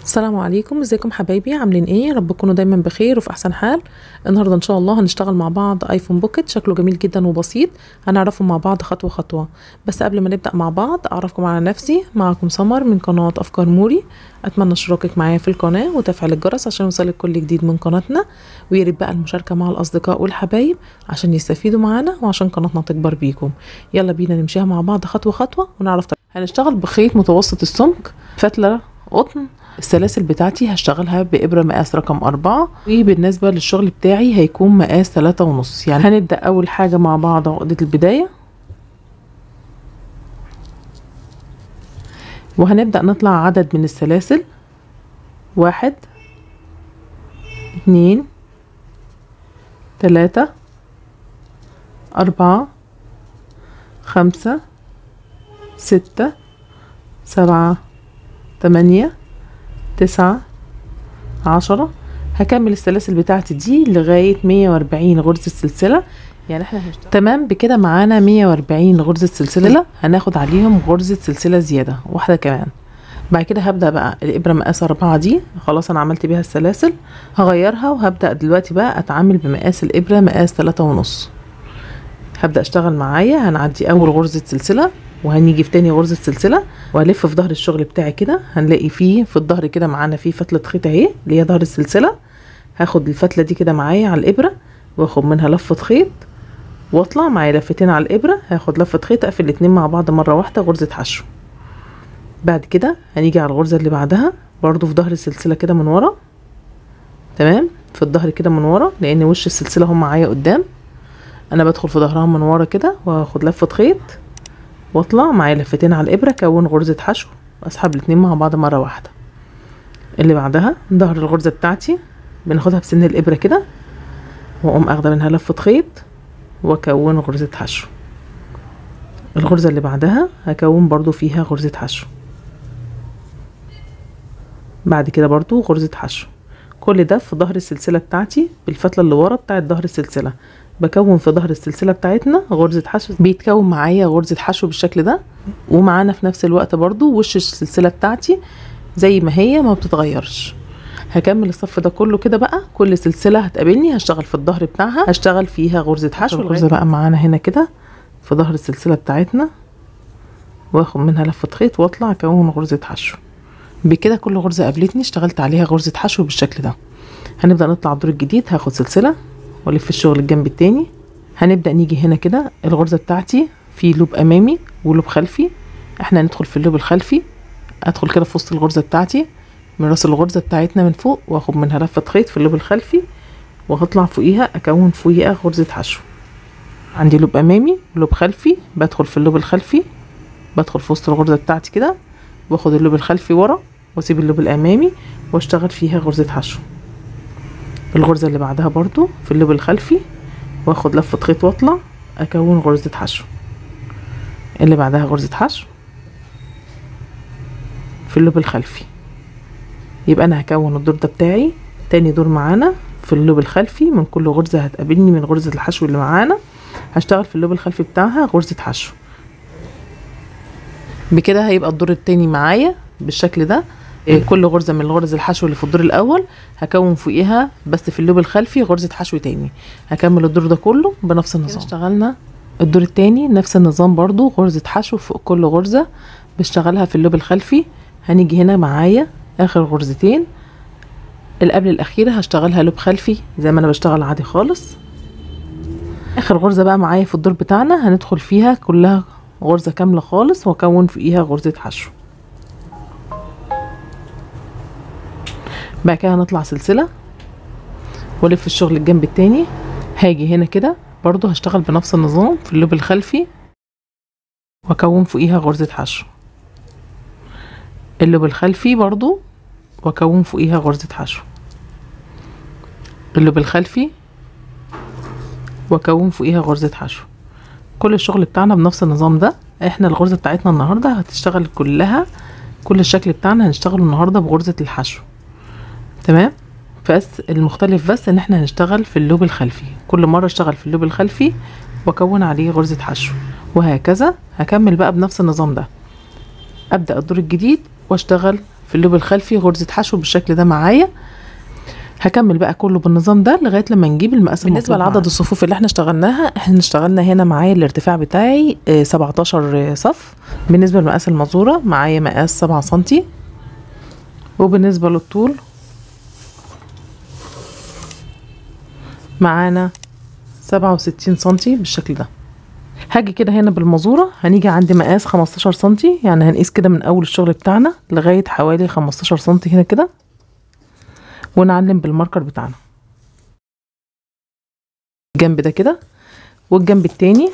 السلام عليكم، ازيكم حبايبي؟ عاملين ايه؟ رب تكونوا دايما بخير وفي احسن حال. النهارده ان شاء الله هنشتغل مع بعض ايفون بوكيت، شكله جميل جدا وبسيط. هنعرفه مع بعض خطوه خطوه. بس قبل ما نبدا مع بعض اعرفكم على نفسي. معكم سمر من قناه افكار موري. اتمنى اشتراكك معايا في القناه وتفعيل الجرس عشان يوصلك كل جديد من قناتنا، ويا ريت بقى المشاركه مع الاصدقاء والحبايب عشان يستفيدوا معانا وعشان قناتنا تكبر بيكم. يلا بينا نمشيها مع بعض خطوه خطوه ونعرف. هنشتغل بخيط متوسط السمك، فتله قطن. السلاسل بتاعتي هشتغلها بإبرة مقاس رقم 4، وبالنسبة للشغل بتاعي هيكون مقاس 3.5. يعني هنبدأ أول حاجة مع بعض عقدة البداية، وهنبدأ نطلع عدد من السلاسل: 1 2 3 4 5 6 7 8 9 10. هكمل السلاسل بتاعتي دي لغاية 140 غرزة سلسلة. يعني احنا تمام بكده معانا 140 غرزة سلسلة، هناخد عليهم غرزة سلسلة زيادة واحدة كمان. بعد كده هبدأ بقى الإبرة مقاس 4 دي، خلاص أنا عملت بيها السلاسل، هغيرها وهبدأ دلوقتي بقى أتعامل بمقاس الإبرة مقاس 3.5. هبدأ أشتغل معايا، هنعدي أول غرزة سلسلة وهنيجي في تاني غرزة سلسلة وهلف في ظهر الشغل بتاعي كده. هنلاقي فيه في الظهر كده معانا فيه فتلة خيط اهي اللي هي ظهر السلسلة. هاخد الفتلة دي كده معايا على الإبرة واخد منها لفة خيط واطلع معايا لفتين على الإبرة. هاخد لفة خيط اقفل الاتنين مع بعض مرة واحدة غرزة حشو. بعد كده هنيجي على الغرزة اللي بعدها برضو في ظهر السلسلة كده من ورا، تمام، في الظهر كده من ورا لأن وش السلسلة هم معايا قدام. أنا بدخل في ظهرها من ورا كده واخد لفة خيط واطلع معايا لفتين على الابره كون غرزه حشو واسحب الاتنين مع بعض مره واحده. اللي بعدها ظهر الغرزه بتاعتي بناخدها بسن الابره كده واقوم اخده منها لفه خيط واكون غرزه حشو. الغرزه اللي بعدها هكون برضو فيها غرزه حشو، بعد كده برضو غرزه حشو. كل ده في ظهر السلسله بتاعتي بالفتله اللي ورا بتاعت ظهر السلسله. بكون في ظهر السلسلة بتاعتنا غرزة حشو، بيتكون معايا غرزة حشو بالشكل ده، ومعانا في نفس الوقت برضو وش السلسلة بتاعتي زي ما هي ما بتتغيرش. هكمل الصف ده كله كده بقى. كل سلسلة هتقابلني هشتغل في الظهر بتاعها هشتغل فيها غرزة حشو. الغرزة بقى معانا هنا كده في ظهر السلسلة بتاعتنا واخد منها لفة خيط واطلع اكون غرزة حشو. بكده كل غرزة قابلتني اشتغلت عليها غرزة حشو بالشكل ده. هنبدأ نطلع الدور الجديد، هاخد سلسلة والف الشغل الجنب التاني. هنبدأ نيجي هنا كده الغرزة بتاعتي في لوب امامي ولوب خلفي. احنا هندخل في اللوب الخلفي، ادخل كده في وسط الغرزة بتاعتي من راس الغرزة بتاعتنا من فوق واخد منها لفة خيط في اللوب الخلفي وهطلع فوقيها اكون فوقيها غرزة حشو. عندي لوب امامي ولوب خلفي، بدخل في اللوب الخلفي، بدخل في وسط الغرزة بتاعتي كده واخد اللوب الخلفي ورا واسيب اللوب الامامي واشتغل فيها غرزة حشو. الغرزة اللي بعدها برضو في اللوب الخلفي واخد لفة خيط واطلع اكون غرزة حشو. اللي بعدها غرزة حشو في اللوب الخلفي. يبقى انا هكون الدور ده بتاعي تاني دور معانا في اللوب الخلفي. من كل غرزة هتقابلني من غرزة الحشو اللي معانا هشتغل في اللوب الخلفي بتاعها غرزة حشو. بكده هيبقى الدور التاني معايا بالشكل ده. كل غرزة من الغرز الحشو اللي في الدور الاول هكون فوقيها بس في اللوب الخلفي غرزة حشو تاني. هكمل الدور ده كله بنفس النظام. اشتغلنا الدور التاني نفس النظام برضو، غرزة حشو فوق كل غرزة بشتغلها في اللوب الخلفي. هنيجي هنا معايا اخر غرزتين اللي قبل الاخيرة هشتغلها لوب خلفي زي ما انا بشتغل عادي خالص. اخر غرزة بقى معايا في الدور بتاعنا هندخل فيها كلها غرزة كاملة خالص واكون فوقيها غرزة حشو. بعد كده هنطلع سلسلة والف الشغل الجنب التاني. هاجي هنا كده برضو هشتغل بنفس النظام في اللوب الخلفي واكون فوقيها غرزة حشو. اللوب الخلفي برضو واكون فوقيها غرزة حشو. اللوب الخلفي واكون فوقيها غرزة حشو. كل الشغل بتاعنا بنفس النظام ده. احنا الغرزة بتاعتنا النهاردة هتشتغل كلها، كل الشكل بتاعنا هنشتغله النهاردة بغرزة الحشو، تمام. بس المختلف بس ان احنا هنشتغل في اللوب الخلفي. كل مرة اشتغل في اللوب الخلفي واكون عليه غرزة حشو وهكذا. هكمل بقى بنفس النظام ده. ابدأ الدور الجديد واشتغل في اللوب الخلفي غرزة حشو بالشكل ده معايا. هكمل بقى كله بالنظام ده لغايه لما نجيب المقاس. بالنسبه لعدد الصفوف اللي احنا اشتغلناها، احنا اشتغلنا هنا معايا الارتفاع بتاعي 17 صف. بالنسبه لمقاس المازوره معايا مقاس 7 سنتي، وبالنسبه للطول معانا 67 سنتي بالشكل ده. هاجي كده هنا بالمازوره هنيجي عند مقاس 15 سنتي، يعني هنقيس كده من اول الشغل بتاعنا لغايه حوالي 15 سنتي هنا كده، ونعلم بالماركر بتاعنا الجنب ده كده. والجنب التاني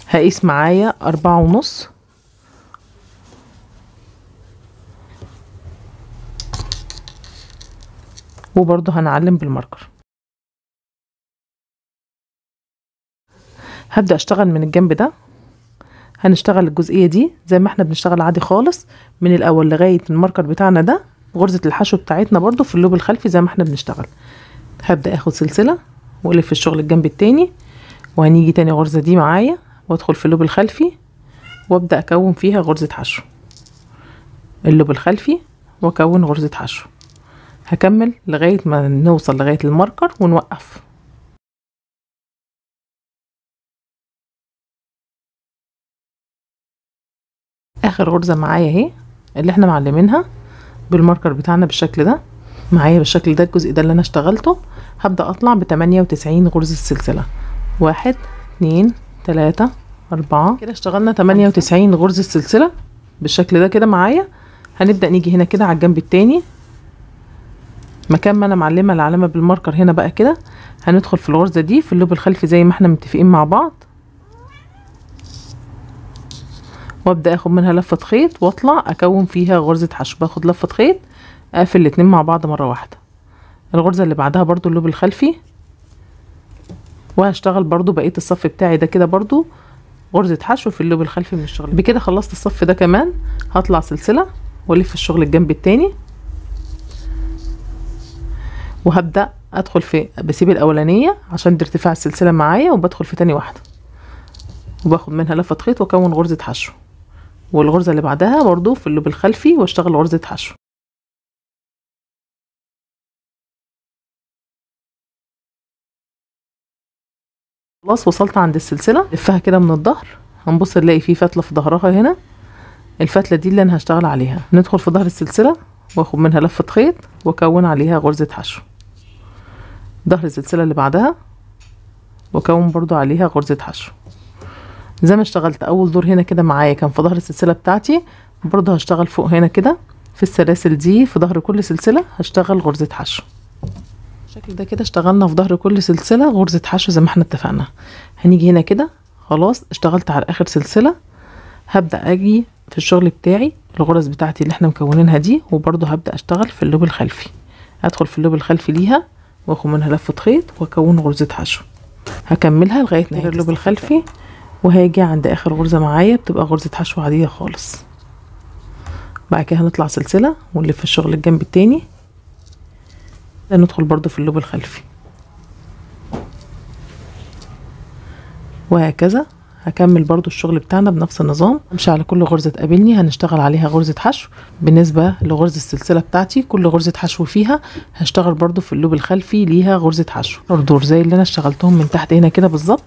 هقيس معايا 4.5، وبرضه هنعلم بالماركر. هبدأ اشتغل من الجنب ده. هنشتغل الجزئية دي زي ما احنا بنشتغل عادي خالص من الاول لغاية الماركر بتاعنا ده، غرزة الحشو بتاعتنا برضو في اللوب الخلفي زي ما احنا بنشتغل. هبدأ اخد سلسلة والف الشغل الجنب التاني، وهنيجي تاني غرزة دي معايا وادخل في اللوب الخلفي وابدأ اكون فيها غرزة حشو. اللوب الخلفي واكون غرزة حشو. هكمل لغاية ما نوصل لغاية الماركر ونوقف. اخر غرزة معايا اهي اللي احنا معلمينها بالماركر بتاعنا بالشكل ده معايا بالشكل ده. الجزء ده اللي انا اشتغلته هبدأ اطلع ب98 غرزة سلسلة. 1 2 3 4 كده اشتغلنا 98 غرزة سلسلة بالشكل ده كده معايا. هنبدأ نيجي هنا كده على الجنب التاني مكان ما انا معلمة العلامة بالماركر هنا بقى كده، هندخل في الغرزة دي في اللوب الخلفي زي ما احنا متفقين مع بعض، وابدأ اخد منها لفة خيط واطلع اكون فيها غرزة حشو. باخد لفة خيط اقفل الاتنين مع بعض مرة واحدة. الغرزة اللي بعدها برضو اللوب الخلفي، وهشتغل برضو بقية الصف بتاعي ده كده برضو غرزة حشو في اللوب الخلفي من الشغل. بكده خلصت الصف ده كمان. هطلع سلسلة والف الشغل الجنب التاني، وهبدأ ادخل في بسيب الاولانية عشان دي ارتفاع السلسلة معايا، وبدخل في تاني واحدة وباخد منها لفة خيط واكون غرزة حشو، والغرزة اللي بعدها برضو في اللوب الخلفي واشتغل غرزة حشو. خلاص وصلت عند السلسلة. لفها كده من الظهر، هنبص نلاقي فيه فتلة في ظهرها هنا. الفتلة دي اللي انا هشتغل عليها. ندخل في ظهر السلسلة واخد منها لفة خيط واكون عليها غرزة حشو. ظهر السلسلة اللي بعدها واكون برضو عليها غرزة حشو. زي ما اشتغلت اول دور هنا كده معايا كان في ظهر السلسلة بتاعتي، برضو هشتغل فوق هنا كده في السلاسل دي في ظهر كل سلسلة هشتغل غرزة حشو. بالشكل ده كده اشتغلنا في ظهر كل سلسلة غرزة حشو زي ما احنا اتفقنا. هنيجي هنا كده خلاص اشتغلت على اخر سلسلة. هبدأ اجي في الشغل بتاعي الغرز بتاعتي اللي احنا مكونينها دي، وبرضو هبدأ اشتغل في اللوب الخلفي. ادخل في اللوب الخلفي ليها واخد منها لفة خيط واكون غرزة حشو. هكملها لغاية نهاية اللوب الخلفي، وهاجي عند اخر غرزة معايا بتبقى غرزة حشو عادية خالص. بعد كده هنطلع سلسلة ونلف الشغل الجنب التاني، ندخل برضو في اللوب الخلفي وهكذا. هكمل برضو الشغل بتاعنا بنفس النظام. امشي على كل غرزة تقابلني هنشتغل عليها غرزة حشو. بالنسبة لغرزة السلسلة بتاعتي كل غرزة حشو فيها هشتغل برضو في اللوب الخلفي ليها غرزة حشو. دور زي اللي انا اشتغلتهم من تحت هنا كده بالظبط،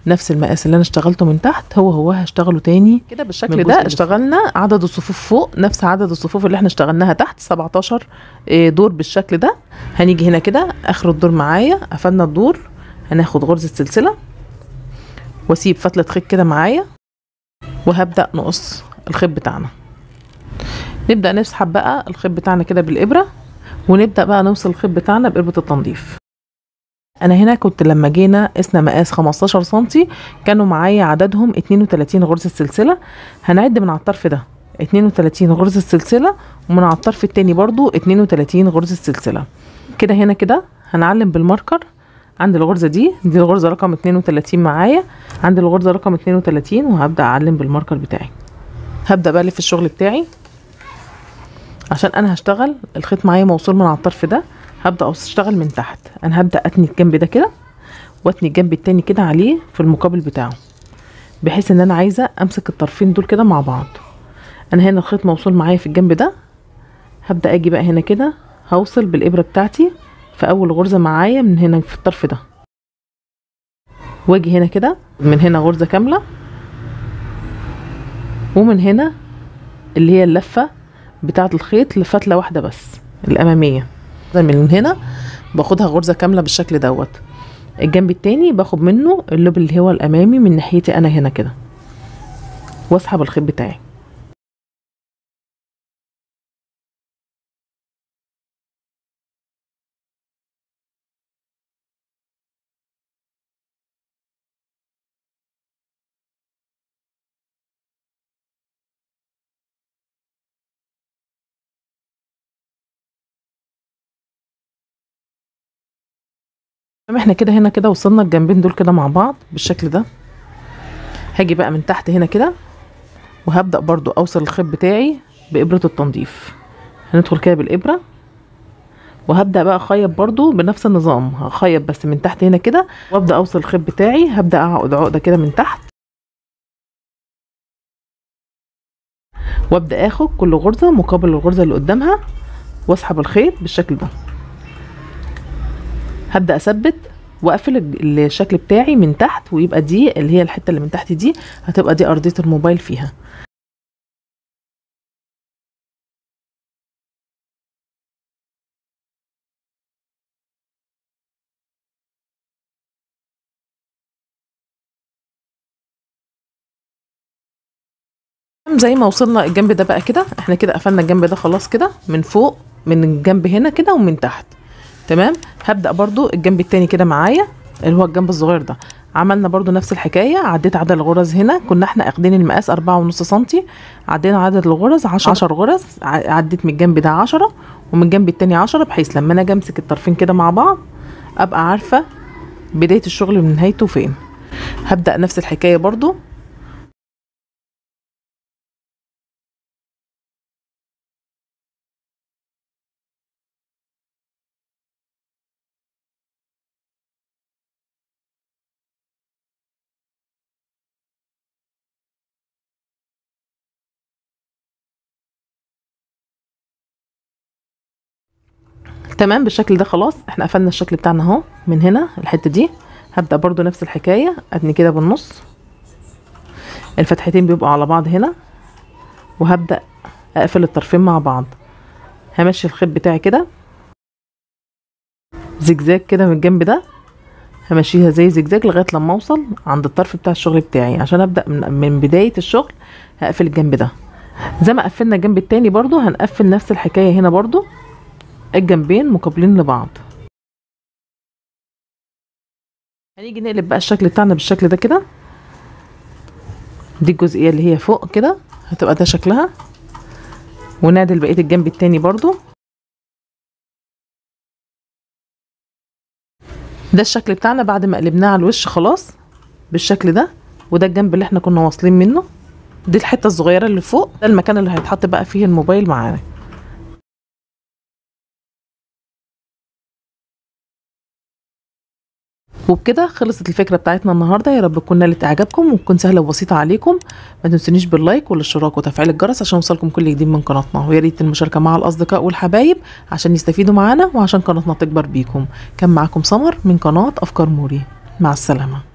نفس المقاس اللي انا اشتغلته من تحت هو هشتغله تاني كده بالشكل ده. اشتغلنا عدد الصفوف فوق نفس عدد الصفوف اللي احنا اشتغلناها تحت 17 دور بالشكل ده. هنيجي هنا كده اخر الدور معايا قفلنا الدور، هناخد غرزة سلسلة واسيب فتلة خيط كده معايا، وهبدأ نقص الخيط بتاعنا. نبدأ نسحب بقى الخيط بتاعنا كده بالإبرة، ونبدأ بقى نوصل الخيط بتاعنا بإبرة التنظيف. انا هنا كنت لما جينا قسنا مقاس 15 سنتي كانوا معايا عددهم 32 غرزة سلسلة. هنعد من على الطرف ده 32 غرزة سلسلة، ومن على الطرف التاني برضو 32 غرزة سلسلة كده. هنا كده هنعلم بالماركر عند الغرزة دي الغرزة رقم 32 معايا، عند الغرزة رقم 32، وهبدأ اعلم بالماركر بتاعي. هبدأ بقى الف الشغل بتاعي عشان انا هشتغل الخيط معايا موصول من على الطرف ده. هبدأ اشتغل من تحت. انا هبدأ اتني الجنب ده كده واتني الجنب التاني كده عليه في المقابل بتاعه، بحيث ان انا عايزة امسك الطرفين دول كده مع بعض. انا هنا الخيط موصول معايا في الجنب ده، هبدأ اجي بقى هنا كده هوصل بالابرة بتاعتي في اول غرزة معايا من هنا في الطرف ده، واجي هنا كده من هنا غرزة كاملة، ومن هنا اللي هي اللفة بتاعة الخيط لفتلة واحدة بس الامامية، من هنا باخدها غرزة كاملة بالشكل دوت. الجنب التاني باخد منه اللوب اللي هو الامامي من ناحيتي انا هنا كده، واسحب الخيط بتاعي. احنا كده هنا كده وصلنا الجنبين دول كده مع بعض بالشكل ده. هاجي بقى من تحت هنا كده وهبدأ برضو اوصل الخيط بتاعي بإبرة التنظيف. هندخل كده بالإبرة وهبدأ بقى اخيط برضو بنفس النظام، هخيط بس من تحت هنا كده وابدأ اوصل الخيط بتاعي. هبدأ اعقد عقدة كده من تحت وابدأ اخد كل غرزة مقابل الغرزة اللي قدامها واسحب الخيط بالشكل ده. هبدأ اثبت واقفل الشكل بتاعي من تحت، ويبقى دي اللي هي الحتة اللي من تحت دي هتبقى دي ارضية الموبايل فيها. زي ما وصلنا الجنب ده بقى كده، احنا كده قفلنا الجنب ده خلاص كده من فوق من الجنب هنا كده ومن تحت تمام. هبدأ برضو الجنب التاني كده معايا اللي هو الجنب الصغير ده، عملنا برضو نفس الحكاية. عديت عدد الغرز هنا، كنا احنا اخدين المقاس 4.5 سنتي، عدينا عدد الغرز 10 غرز، عديت من الجنب ده 10 ومن الجنب التاني 10، بحيث لما انا اجي امسك الطرفين كده مع بعض ابقى عارفة بداية الشغل من نهايته فين. هبدأ نفس الحكاية برضو. تمام بالشكل ده خلاص احنا قفلنا الشكل بتاعنا اهو من هنا الحته دي. هبدا برضو نفس الحكايه، اتني كده بالنص، الفتحتين بيبقوا على بعض هنا، وهبدا اقفل الطرفين مع بعض. همشي الخيط بتاعي كده زجزاج كده من الجنب ده، همشيها زي زجزاج لغايه لما اوصل عند الطرف بتاع الشغل بتاعي، عشان ابدا من بدايه الشغل هقفل الجنب ده. زي ما قفلنا الجنب التاني برضو هنقفل نفس الحكايه هنا برضو، الجنبين مقابلين لبعض. هنيجي نقلب بقى الشكل بتاعنا بالشكل ده كده، دي الجزئيه اللي هي فوق كده هتبقى ده شكلها، ونعدل بقيه الجنب التاني برضو. ده الشكل بتاعنا بعد ما قلبناه على الوش خلاص بالشكل ده. وده الجنب اللي احنا كنا واصلين منه، دي الحته الصغيره اللي فوق، ده المكان اللي هيتحط بقى فيه الموبايل معانا. وبكده خلصت الفكره بتاعتنا النهارده. يا رب تكون نالت اعجابكم وتكون سهله وبسيطه عليكم. ما تنسونيش باللايك والاشتراك وتفعيل الجرس عشان يوصلكم كل جديد من قناتنا، ويا ريت المشاركه مع الاصدقاء والحبايب عشان يستفيدوا معانا وعشان قناتنا تكبر بيكم. كان معاكم سمر من قناه افكار موري، مع السلامه.